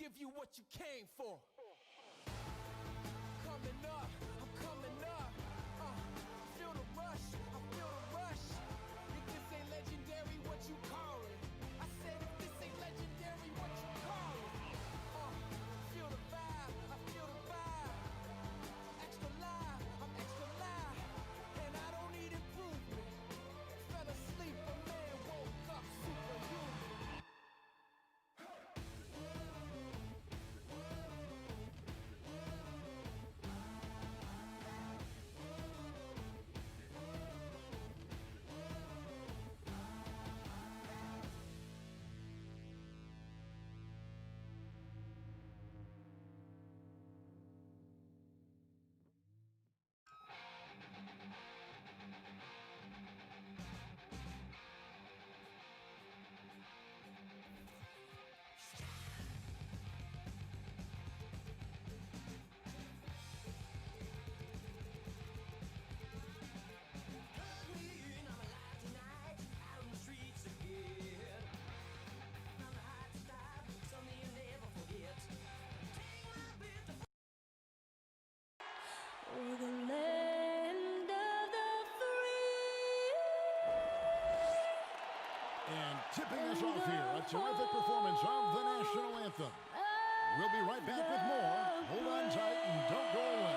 give you what you came for. Coming up, I'm coming up. Feel the rush, I feel the rush. If this ain't legendary, what you call it? I said if this ain't legendary, what you call it? Feel the vibe, I feel the vibe. Extra live, I'm extra live. And I don't need improvement. Fell asleep, a man woke up superhuman. We're the land of the free. And tipping us off here, a terrific performance of the national anthem. We'll be right back with more. Hold on tight and don't go away.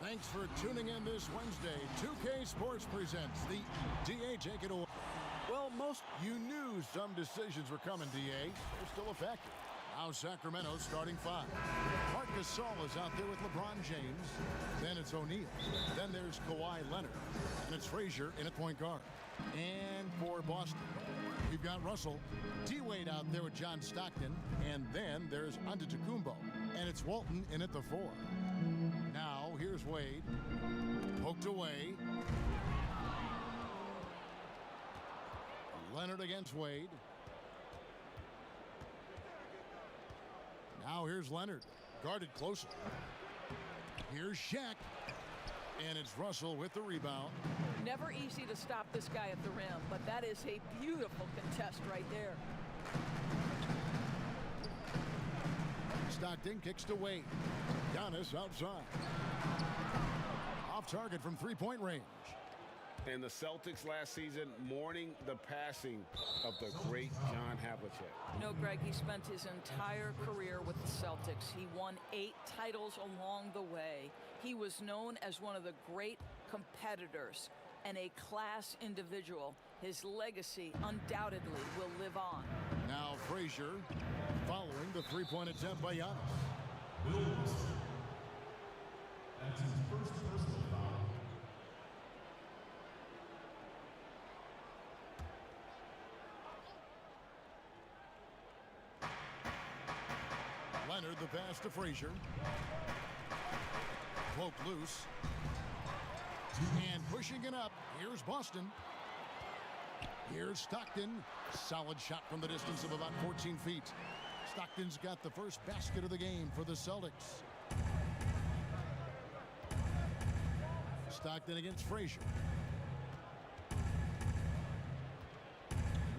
Thanks for tuning in this Wednesday. 2K Sports presents the DA Take It Away. Well, you knew some decisions were coming, DA. They're still a factor. Now Sacramento starting five. Marc Gasol is out there with LeBron James. Then it's O'Neal. Then there's Kawhi Leonard. And it's Frazier in at point guard. And for Boston, we've got Russell. D-Wade out there with John Stockton. And then there's Antetokounmpo. And it's Walton in at the four. Now, here's Wade. Poked away. Leonard against Wade. Now here's Leonard. Guarded closer. Here's Shaq. And it's Russell with the rebound. Never easy to stop this guy at the rim, but that is a beautiful contest right there. Stockton kicks to Wade. Giannis outside. Off target from three-point range. And the Celtics last season mourning the passing of the great John Havlicek. No, Greg, he spent his entire career with the Celtics. He won 8 titles along the way. He was known as one of the great competitors and a class individual. His legacy undoubtedly will live on. Now Frazier following the three-point attempt by Giannis. That's his first personal foul. Leonard the pass to Frazier. Poked loose. And pushing it up. Here's Boston. Here's Stockton. Solid shot from the distance of about 14 feet. Stockton's got the first basket of the game for the Celtics. Stockton against Frazier.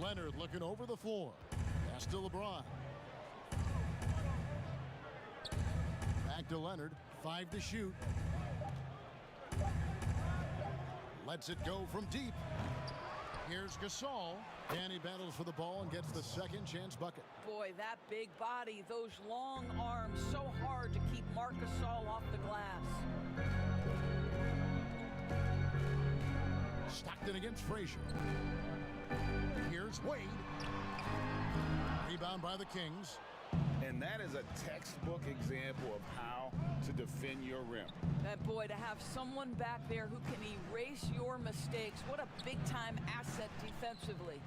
Leonard looking over the floor. Pass to LeBron. Back to Leonard. 5 to shoot. Lets it go from deep. Here's Gasol. And he battles for the ball and gets the second chance bucket. Boy, that big body, those long arms, so hard to keep Marc Gasol off the glass. Stockton against Frazier. Here's Wade. Rebound by the Kings. And that is a textbook example of how to defend your rim. And boy, to have someone back there who can erase your mistakes, what a big-time asset defensively.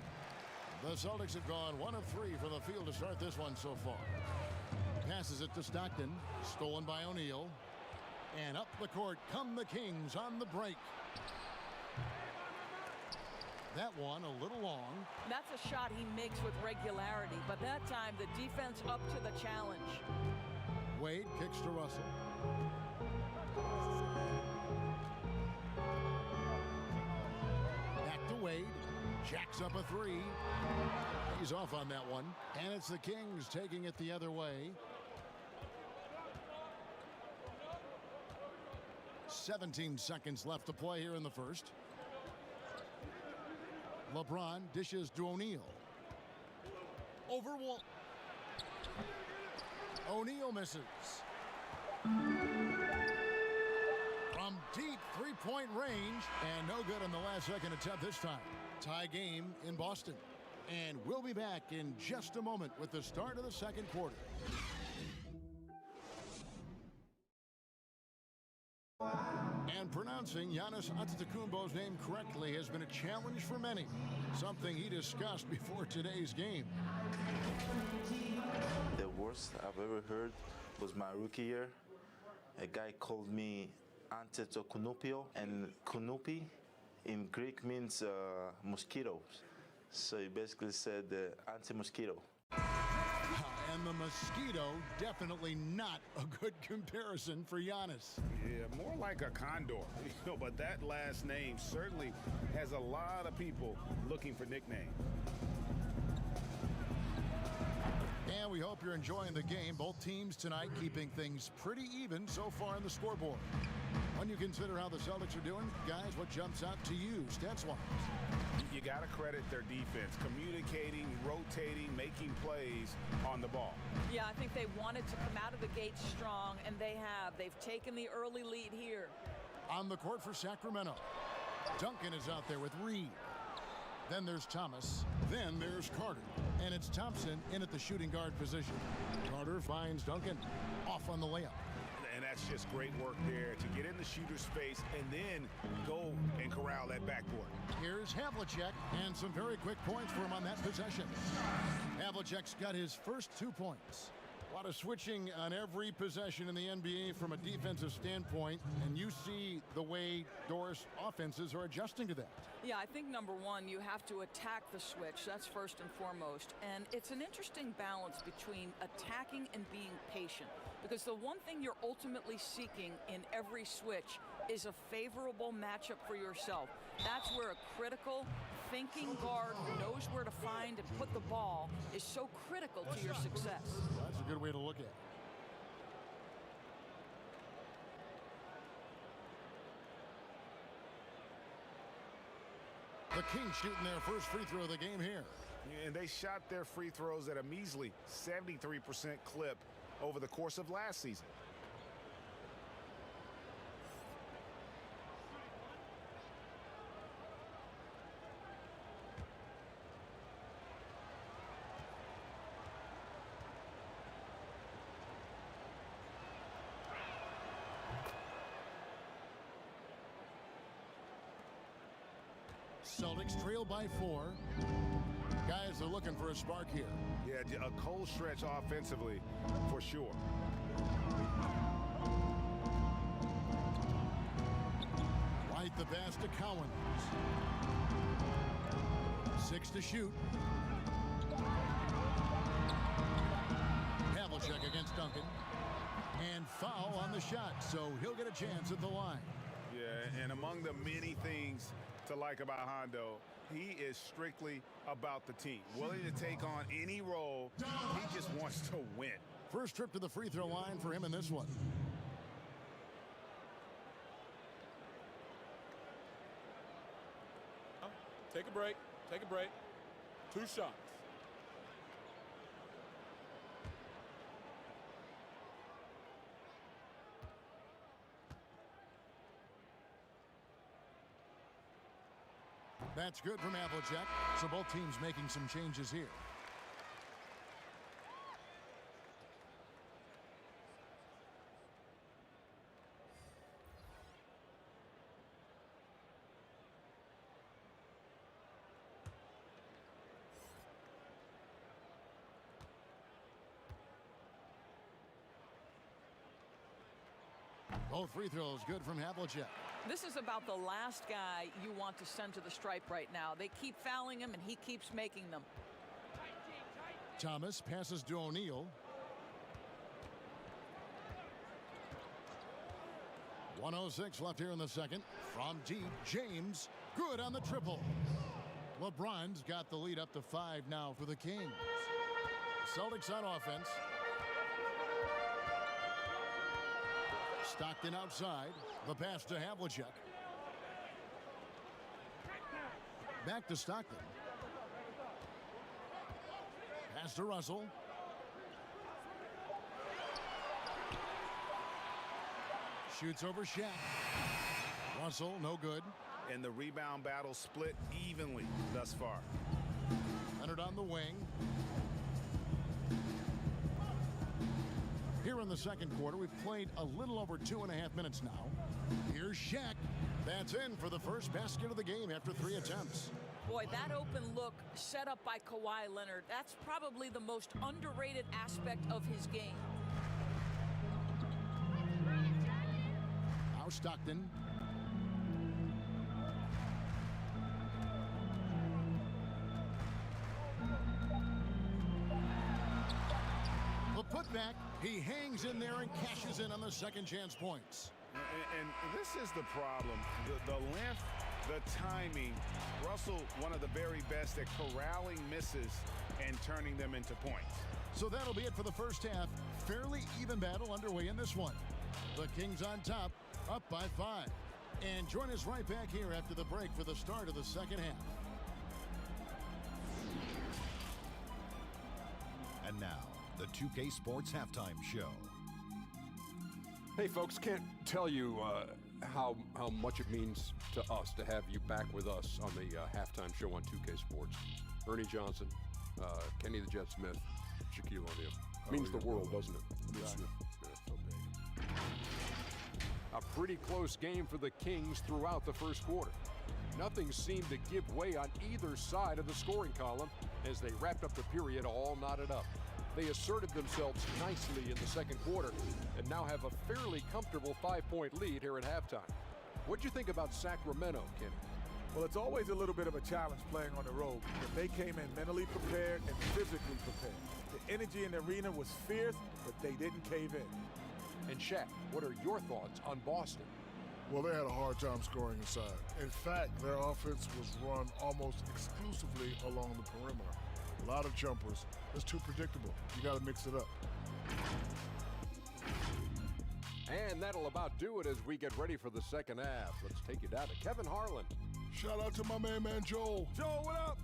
The Celtics have gone 1 of 3 from the field to start this one so far. Passes it to Stockton. Stolen by O'Neal. And up the court come the Kings on the break. That one a little long. That's a shot he makes with regularity, but that time the defense up to the challenge. Wade kicks to Russell. Wade jacks up a three. He's off on that one. And it's the Kings taking it the other way. 17 seconds left to play here in the first. LeBron dishes to O'Neal. Over Wall. O'Neal misses. From deep three-point range, and no good on the last second attempt this time. Tie game in Boston. And we'll be back in just a moment with the start of the second quarter. And pronouncing Giannis Antetokounmpo's name correctly has been a challenge for many, something he discussed before today's game. The worst I've ever heard was my rookie year. A guy called me Antetokounmpo, and Kunupi in Greek means mosquitoes. So he basically said anti-mosquito. And the mosquito, definitely not a good comparison for Giannis. Yeah, more like a condor. But that last name certainly has a lot of people looking for nicknames. And we hope you're enjoying the game. Both teams tonight keeping things pretty even so far on the scoreboard. When you consider how the Celtics are doing, guys, what jumps out to you, stats-wise? You got to credit their defense, communicating, rotating, making plays on the ball. Yeah, I think they wanted to come out of the gate strong, and they have. They've taken the early lead here. On the court for Sacramento, Duncan is out there with Reed. Then there's Thomas. Then there's Carter. And it's Thompson in at the shooting guard position. Carter finds Duncan off on the layup. And that's just great work there to get in the shooter's face and then go and corral that backboard. Here's Havlicek, and some very quick points for him on that possession. Havlicek's got his first 2 points. A lot of switching on every possession in the NBA from a defensive standpoint, and you see the way Doris offenses are adjusting to that. Yeah, I think number one, you have to attack the switch. That's first and foremost. And it's an interesting balance between attacking and being patient. Because the one thing you're ultimately seeking in every switch is a favorable matchup for yourself. That's where a critical thinking guard who knows where to find and put the ball is so critical to your success. That's a good way to look at it. The Kings shooting their first free throw of the game here. And they shot their free throws at a measly 73% clip over the course of last season. Celtics trail by 4. Guys are looking for a spark here. Yeah, a cold stretch offensively for sure. Right the pass to Cowens. 6 to shoot. Havlicek against Duncan. And foul on the shot, so he'll get a chance at the line. Yeah, and among the many things to like about Hondo, he is strictly about the team. Willing to take on any role. He just wants to win. First trip to the free throw line for him in this one. Take a break. Take a break. 2 shots. That's good from Havlicek. So both teams making some changes here. Both free throws good from Havlicek. This is about the last guy you want to send to the stripe right now. They keep fouling him, and he keeps making them. Thomas passes to O'Neal. 1:06 left here in the second. From deep, James, good on the triple. LeBron's got the lead up to 5 now for the Kings. Celtics on offense. Stockton outside. The pass to Havlicek. Back to Stockton. Pass to Russell. Shoots over Shaq. Russell, no good. And the rebound battle split evenly thus far. Leonard on the wing. Here in the second quarter, we've played a little over 2.5 minutes now. Here's Shaq. That's in for the first basket of the game after 3 attempts. Boy, that open look set up by Kawhi Leonard, that's probably the most underrated aspect of his game. Now Stockton. The putback, he hangs in there and cashes in on the second chance points. And this is the problem. The length, the timing. Russell, one of the very best at corralling misses and turning them into points. So that'll be it for the first half. Fairly even battle underway in this one. The Kings on top, up by 5. And join us right back here after the break for the start of the second half. And now, the 2K Sports Halftime Show. Hey, folks, can't tell you how much it means to us to have you back with us on the halftime show on 2K Sports. Ernie Johnson, Kenny the Jet Smith, Shaquille O'Neal. Means the world, doesn't it? Yeah, so big. A pretty close game for the Kings throughout the first quarter. Nothing seemed to give way on either side of the scoring column as they wrapped up the period all knotted up. They asserted themselves nicely in the second quarter and now have a fairly comfortable 5-point lead here at halftime. What'd you think about Sacramento, Kenny? Well, it's always a little bit of a challenge playing on the road, but they came in mentally prepared and physically prepared. The energy in the arena was fierce, but they didn't cave in. And Shaq, what are your thoughts on Boston? Well, they had a hard time scoring inside. In fact, their offense was run almost exclusively along the perimeter. A lot of jumpers. It's too predictable. You got to mix it up. And that'll about do it as we get ready for the second half. Let's take you down to Kevin Harlan. Shout out to my man Joel. Joel, what up?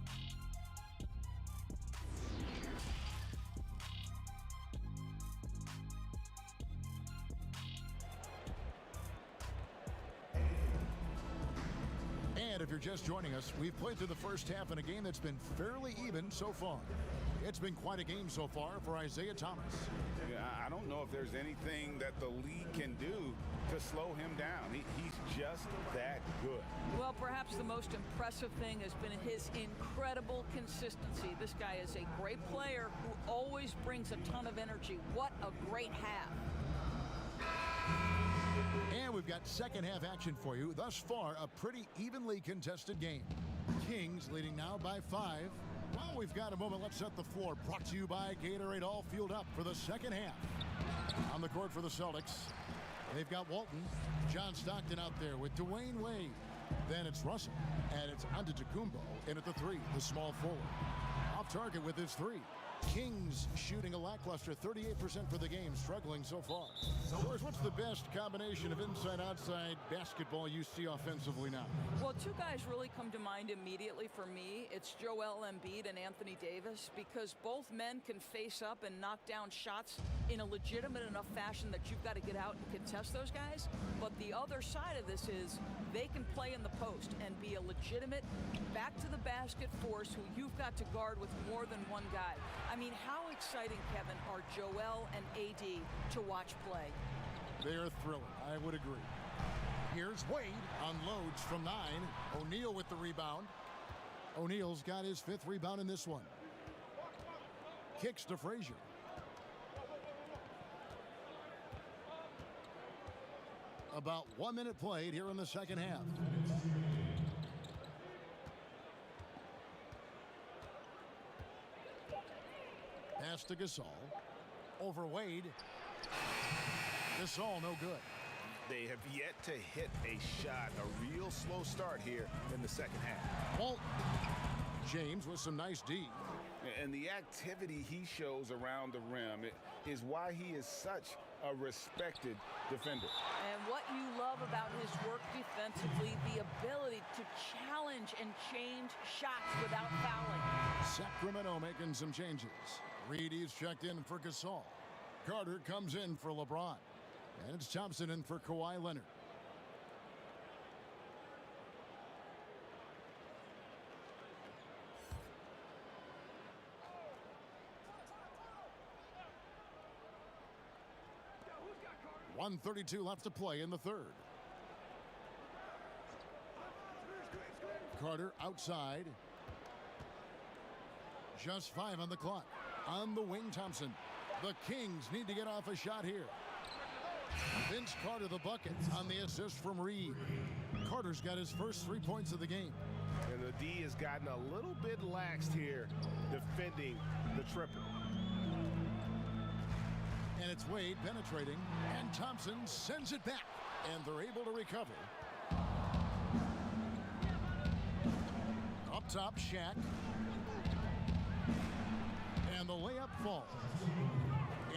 And if you're just joining us, we've played through the first half in a game that's been fairly even so far. It's been quite a game so far for Isaiah Thomas. Yeah, I don't know if there's anything that the league can do to slow him down. He's just that good. Well, perhaps the most impressive thing has been his incredible consistency. This guy is a great player who always brings a ton of energy. What a great half. And we've got second half action for you. Thus far, a pretty evenly contested game. Kings leading now by 5. Well, we've got a moment. Let's set the floor. Brought to you by Gatorade. All fueled up for the second half. On the court for the Celtics, they've got Walton. John Stockton out there with Dwayne Wade. Then it's Russell. And it's Antetokounmpo in at the 3, the small forward. Off target with his 3. Kings shooting a lackluster 38% for the game, struggling so far. George, what's the best combination of inside-outside basketball you see offensively now? Well, 2 guys really come to mind immediately for me. It's Joel Embiid and Anthony Davis, because both men can face up and knock down shots in a legitimate enough fashion that you've got to get out and contest those guys. But the other side of this is they can play in the post and be a legitimate back-to-the-basket force who you've got to guard with more than one guy. I mean, how exciting, Kevin, are Joel and AD to watch play? They are thrilling. I would agree. Here's Wade. Unloads from 9. O'Neal with the rebound. O'Neal's got his 5th rebound in this one. Kicks to Frazier. About 1 minute played here in the second half. Pass to Gasol. Over Wade. Gasol no good. They have yet to hit a shot, a real slow start here in the second half. Walton. James with some nice D. And the activity he shows around the rim is why he is such a respected defender. And what you love about his work defensively, the ability to challenge and change shots without fouling. Sacramento making some changes. Reedy's checked in for Gasol. Carter comes in for LeBron. And it's Thompson in for Kawhi Leonard. .132 left to play in the third. Carter outside. Just 5 on the clock. On the wing, Thompson. The Kings need to get off a shot here. Vince Carter the bucket on the assist from Reed. Carter's got his first 3 points of the game. And the D has gotten a little bit laxed here defending the triple. And it's Wade penetrating, and Thompson sends it back, and they're able to recover. Up top, Shaq. And the layup falls.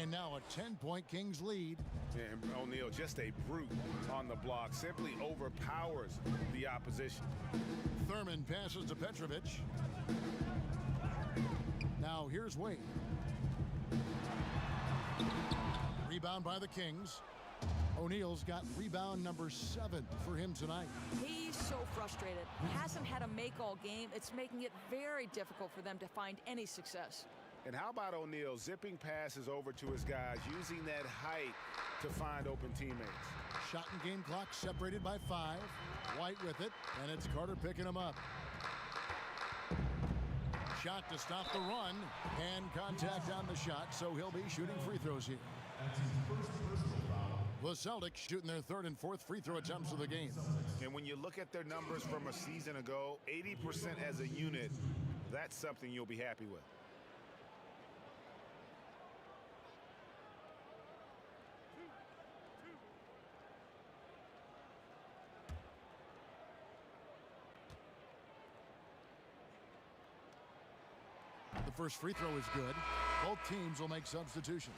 And now a 10-point Kings lead. And O'Neal, just a brute on the block, simply overpowers the opposition. Thurman passes to Petrovic. Now here's Wade. Rebound by the Kings. O'Neal's got rebound number 7 for him tonight. He's so frustrated. Hasn't had a make-all game. It's making it very difficult for them to find any success. And how about O'Neal zipping passes over to his guys, using that height to find open teammates? Shot and game clock separated by 5. White with it, and it's Carter picking him up. Shot to stop the run. Hand contact on the shot, so he'll be shooting free throws here. The Celtics shooting their 3rd and 4th free throw attempts of the game. And when you look at their numbers from a season ago, 80% as a unit, that's something you'll be happy with. The first free throw is good. Both teams will make substitutions.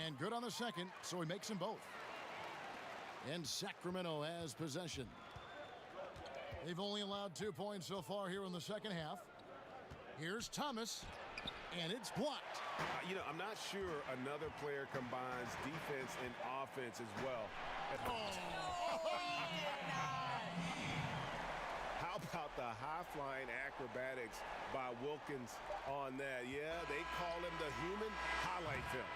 And good on the second, so he makes them both. And Sacramento has possession. They've only allowed 2 points so far here in the second half. Here's Thomas, and it's blocked. You know, I'm not sure another player combines defense and offense as well. How about the high-flying acrobatics by Wilkins on that? Yeah, they call him the human highlight film.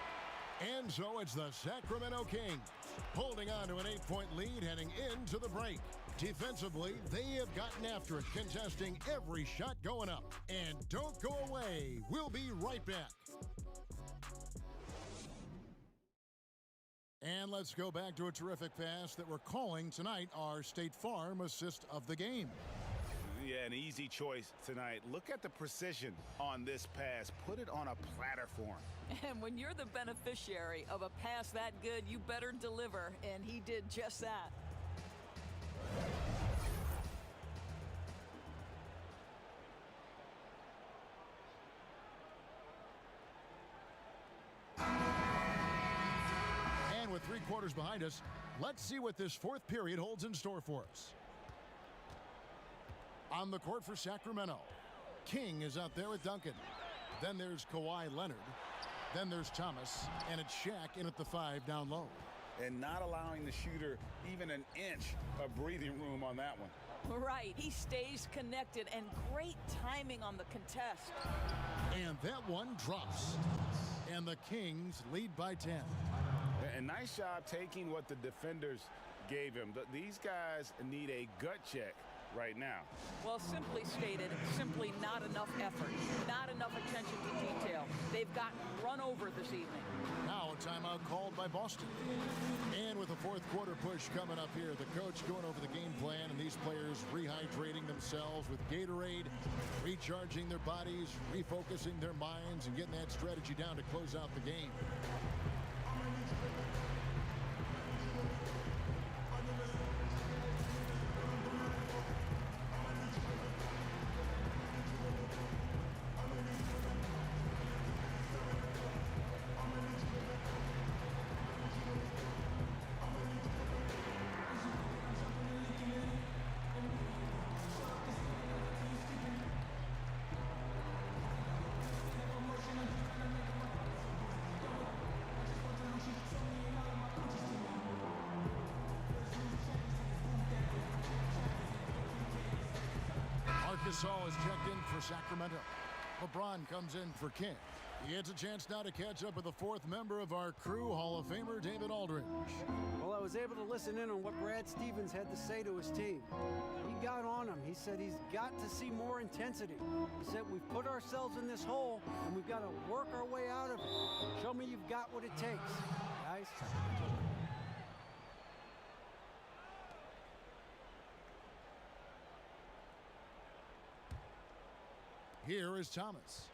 And so it's the Sacramento Kings holding on to an 8-point lead heading into the break. Defensively, they have gotten after it, contesting every shot going up. And don't go away. We'll be right back. And let's go back to a terrific pass that we're calling tonight our State Farm assist of the game. Yeah, an easy choice tonight. Look at the precision on this pass. Put it on a platter for him. And when you're the beneficiary of a pass that good, you better deliver, and he did just that. And with 3 quarters behind us, let's see what this 4th period holds in store for us. On the court for Sacramento, King is out there with Duncan. Then there's Kawhi Leonard. Then there's Thomas, and it's Shaq in at the 5 down low. And not allowing the shooter even an inch of breathing room on that one. Right, he stays connected, and great timing on the contest. And that one drops. And the Kings lead by 10. And nice job taking what the defenders gave him. These guys need a gut check right now. Well, simply stated, simply not enough effort, not enough attention to detail. They've gotten run over this evening. Now a timeout called by Boston. And with the fourth quarter push coming up here, the coach going over the game plan and these players rehydrating themselves with Gatorade, recharging their bodies, refocusing their minds, and getting that strategy down to close out the game. Gasol is checked in for Sacramento. LeBron comes in for King. He gets a chance now to catch up with the fourth member of our crew, Hall of Famer David Aldridge. Well, I was able to listen in on what Brad Stevens had to say to his team. He got on him. He said he's got to see more intensity. He said we've put ourselves in this hole and we've got to work our way out of it. Show me you've got what it takes, guys. Here is Thomas.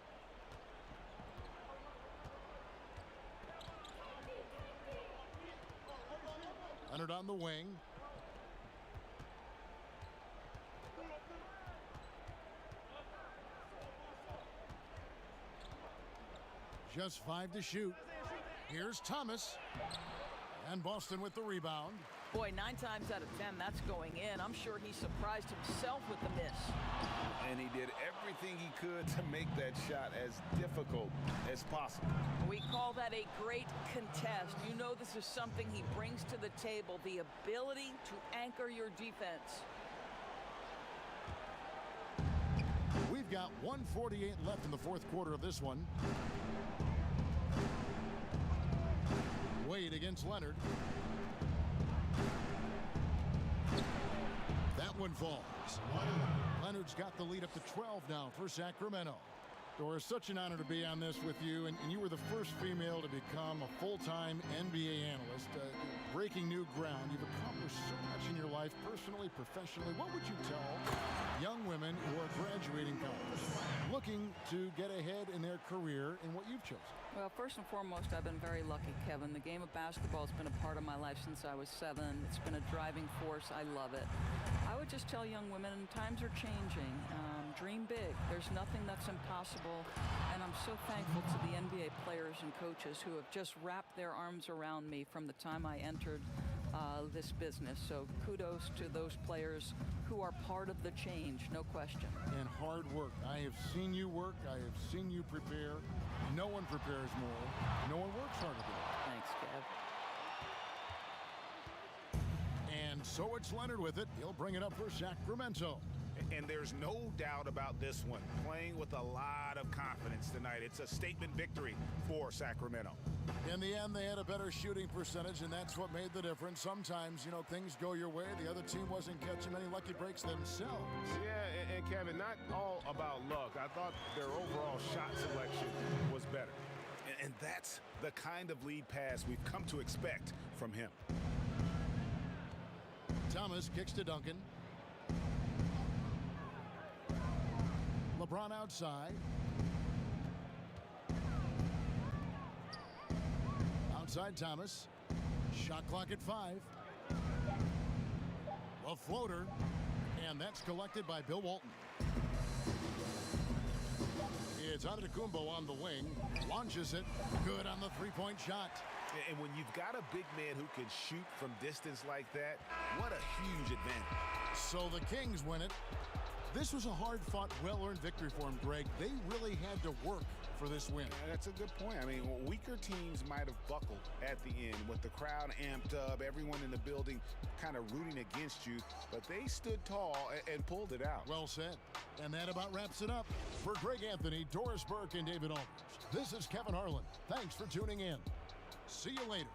Leonard on the wing. Just 5 to shoot. Here's Thomas. And Boston with the rebound. Boy, 9 times out of 10, that's going in. I'm sure he surprised himself with the miss. And he did everything he could to make that shot as difficult as possible. We call that a great contest. You know this is something he brings to the table, the ability to anchor your defense. We've got 1:48 left in the fourth quarter of this one. Wade against Leonard. That one falls. Leonard's got the lead up to 12 now for Sacramento. Dora, such an honor to be on this with you, and you were the first female to become a full-time NBA analyst. Breaking new ground. You've accomplished so much in your life, personally, professionally. What would you tell young women who are graduating college, looking to get ahead in their career in what you've chosen? Well, first and foremost, I've been very lucky, Kevin. The game of basketball has been a part of my life since I was 7. It's been a driving force. I love it. I would just tell young women, times are changing. Dream big. There's nothing that's impossible. And I'm so thankful to the NBA players and coaches who have just wrapped their arms around me from the time I entered this business. So kudos to those players who are part of the change, no question. And hard work. I have seen you work. I have seen you prepare. No one prepares more. No one works harder than you. Thanks, Kev. And so it's Leonard with it. He'll bring it up for Sacramento. And there's no doubt about this one. Playing with a lot of confidence tonight. It's a statement victory for Sacramento. In the end, they had a better shooting percentage, and that's what made the difference. Sometimes, things go your way. The other team wasn't catching many lucky breaks themselves. Yeah, and Kevin, not all about luck. I thought their overall shot selection was better. And that's the kind of lead pass we've come to expect from him. Thomas kicks to Duncan. LeBron outside. Outside Thomas. Shot clock at 5. A floater. And that's collected by Bill Walton. It's Antetokounmpo on the wing. Launches it. Good on the three-point shot. And when you've got a big man who can shoot from distance like that, what a huge advantage. So the Kings win it. This was a hard-fought, well-earned victory for him, Greg. They really had to work for this win. Yeah, that's a good point. I mean, weaker teams might have buckled at the end with the crowd amped up, everyone in the building kind of rooting against you, but they stood tall and pulled it out. Well said. And that about wraps it up. For Greg Anthony, Doris Burke, and David Aldridge, this is Kevin Harlan. Thanks for tuning in. See you later.